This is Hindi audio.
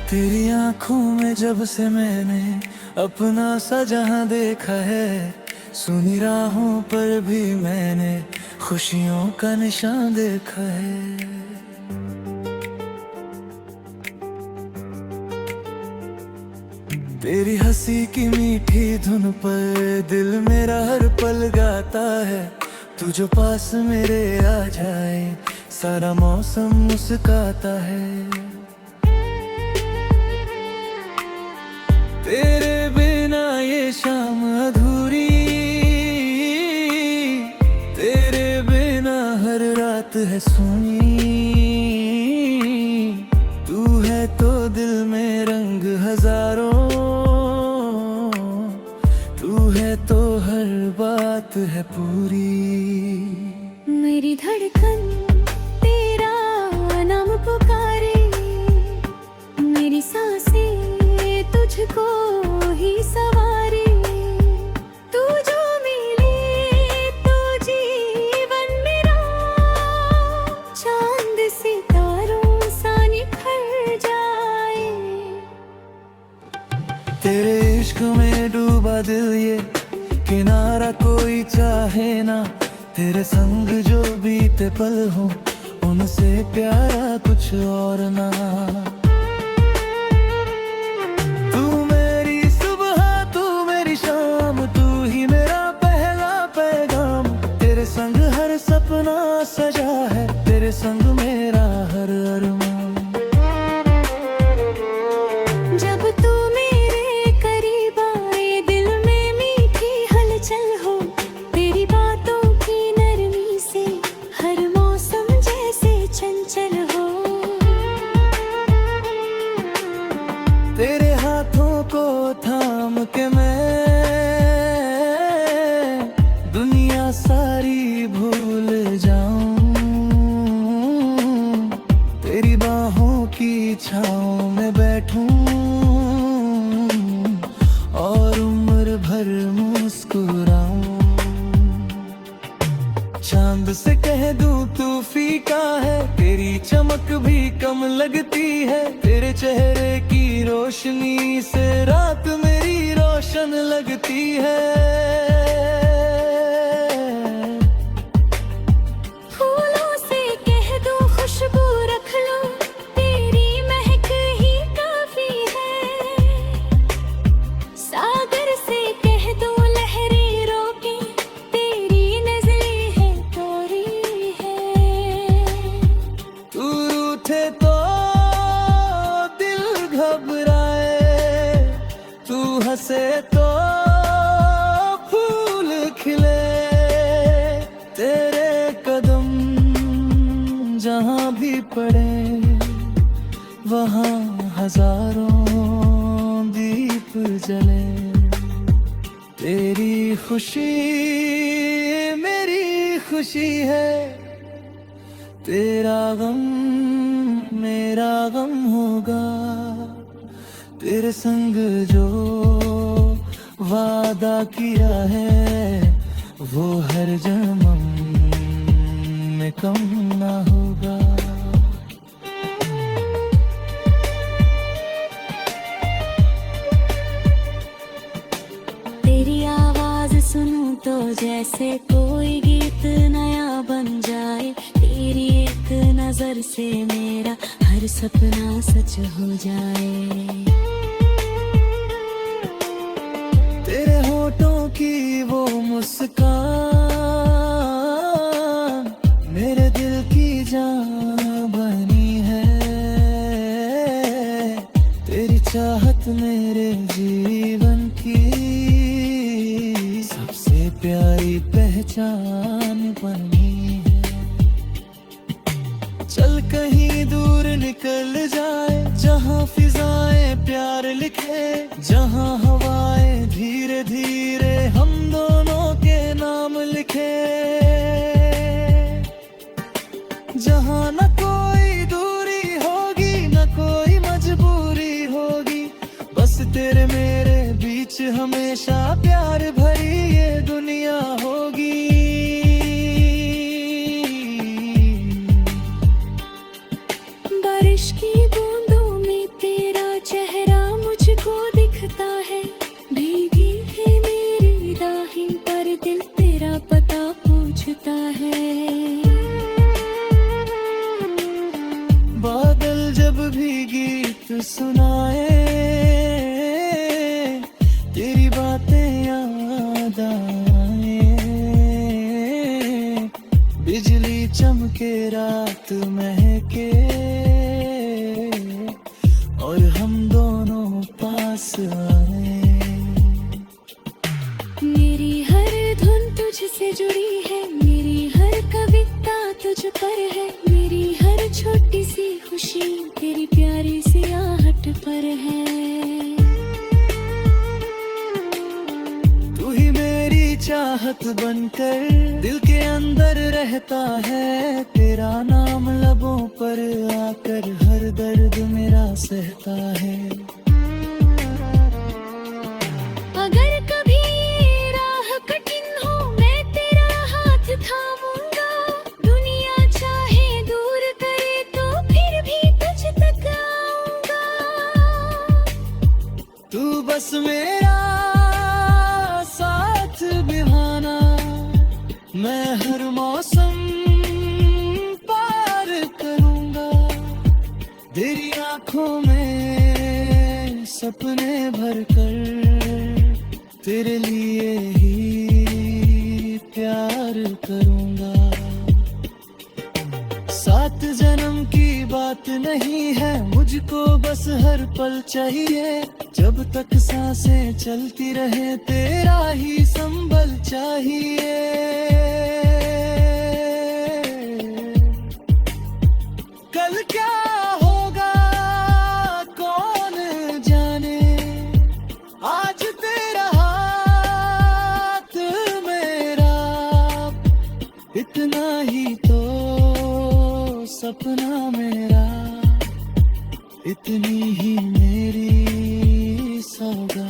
तेरी आंखों में जब से मैंने अपना सा जहां देखा है, सुनी राहों पर भी मैंने खुशियों का निशान देखा है। तेरी हंसी की मीठी धुन पर दिल मेरा हर पल गाता है। तू जो पास मेरे आ जाए सारा मौसम मुस्काता है। तेरे बिना ये शाम अधूरी, तेरे बिना हर रात है सुनी। तू है तो दिल में रंग हजारों, तू है तो हर बात है पूरी। मेरी धड़कन तेरा नाम पुकारे, मेरी सांसें तुझको ही सवारे। तू जो मिले तो जीवन मेरा चांद सितारों सा निखर जाए। तेरे इश्क में डूबा दिल ये किनारा कोई चाहे ना। तेरे संग जो बीते पल हो उनसे प्यारा कुछ और ना। तू मेरी सुबह तू मेरी शाम, तू ही मेरा पहला पैगाम। तेरे संग हर सपना सजा है, तेरे संग मेरा हर अरमान। जब तू मेरे करीब आए दिल में मीठी हलचल हो, तेरी बातों की नरमी से हर मौसम जैसे चंचल हो। तेरे हाथों को थाम के मैं दुनिया सारी भूल जाऊं। तेरी बाहों की छाँव में बैठूं और उम्र भर मुस्कुराऊं। चांद से कह दूं तू फीका है, तेरी चमक भी कम लगती है। तेरे चेहरे की रोशनी से रात मेरी रोशन लगती है। फूलों से कह दूं खुशबू रख लो, तेरी महक ही काफी है। सागर से कह दूं लहरें रोके, तेरी नजरें है तोरी है। तू रूठे तो दिल घबराए, तू हंसे तो फूल खिले। तेरे कदम जहाँ भी पड़े वहाँ हजारों दीप जले। तेरी खुशी मेरी खुशी है, तेरा गम मेरा गम होगा। तेरे संग जो वादा किया है वो हर जन्म में कम ना होगा। तेरी आवाज सुनूं तो जैसे कोई गीत नया बन जाए। तेरी एक नजर से मेरा हर सपना सच हो जाए। तेरे होठों की वो मुस्कान मेरे दिल की जान बनी है। तेरी चाहत मेरे जीवन की सबसे प्यारी पहचान बनी है। चल कहीं दूर निकल जाए, जहाँ फिजाएं प्यार लिखे, जहाँ हवाएं धीरे धीरे हम दोनों के नाम लिखे। जहाँ न कोई दूरी होगी न कोई मजबूरी होगी, बस तेरे मेरे बीच हमेशा प्यार भरी ये दुनिया होगी। बारिश की बूंदों में तेरा सुनाए, तेरी बातें याद आए। बिजली चमके रात महके और हम दोनों पास आए। मेरी हर धुन तुझसे जुड़ी है, मेरी हर कविता तुझ पर है, मेरी हर छोटी सी खुशी तेरी प्यारी सी आहट पर है। तू ही मेरी चाहत बनकर दिल के अंदर रहता है, तेरा नाम लबों पर आकर हर दर्द मेरा सहता है। अगर कभी राह कठिन हो मैं तेरा हाथ थामूंगा, दुनिया चाहे दूर करे तो फिर भी तुझ तक आऊंगा। तू बस मेरा साथ निभाना, मैं हर मौसम पार करूंगा। तेरी आंखों में सपने भर कर तेरे लिए ही प्यार करूंगा। 7 जन्म की बात नहीं है, मुझको बस हर पल चाहिए। जब तक सांसें चलती रहे तेरा ही संबल चाहिए। कल क्या होगा कौन जाने, आज तेरा हाथ मेरा, इतना ही तो सपना मेरा, इतनी ही मेरी सौगात।